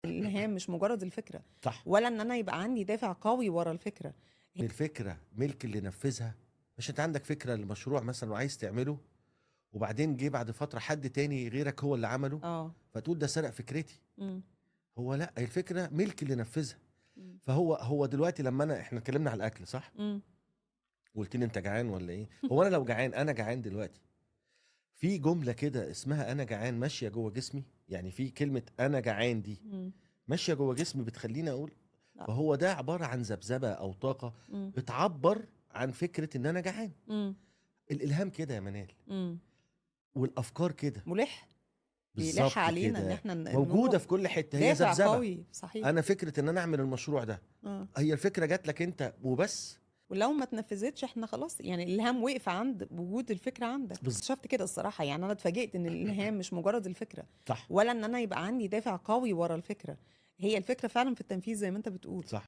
الإلهام مش مجرد الفكرة، صح. ولا إن أنا يبقى عندي دافع قوي ورا الفكرة. الفكرة ملك اللي نفذها. مش انت عندك فكرة لمشروع مثلا وعايز تعمله، وبعدين جه بعد فترة حد تاني غيرك هو اللي عمله، آه. فتقول ده سرق فكرتي. إمم. هو لا، الفكرة ملك اللي نفذها. إمم. فهو دلوقتي لما احنا اتكلمنا على الاكل، صح؟ إمم. وقلت لي انت جعان ولا ايه؟ هو انا لو جعان، انا جعان دلوقتي، في جملة كده اسمها انا جعان ماشية جوه جسمي. يعني في كلمة انا جعان دي إمم. ماشية جوه جسمي بتخليني اقول. لأ. فهو ده عبارة عن ذبذبة او طاقة إمم. بتعبر عن فكرة ان انا جعان. إمم. الالهام كده يا منال، إمم. والافكار كده ملح، بيلح بالظبط علينا إن كده، إحنا موجودة نروح في كل حتة، هي دافع ذبذبة. قوي، صحيح. انا فكرة ان انا اعمل المشروع ده، آه. هي الفكرة جات لك انت وبس. ولو ما اتنفذتش إحنا خلاص، يعني الإلهام وقف عند وجود الفكرة عندك. بالظبط. اكتشفت كده الصراحة، يعني أنا اتفاجئت إن الإلهام مش مجرد الفكرة، صح. ولا إن أنا يبقى عندي دافع قوي ورا الفكرة. هي الفكرة فعلًا في التنفيذ زي ما أنت بتقول. صح.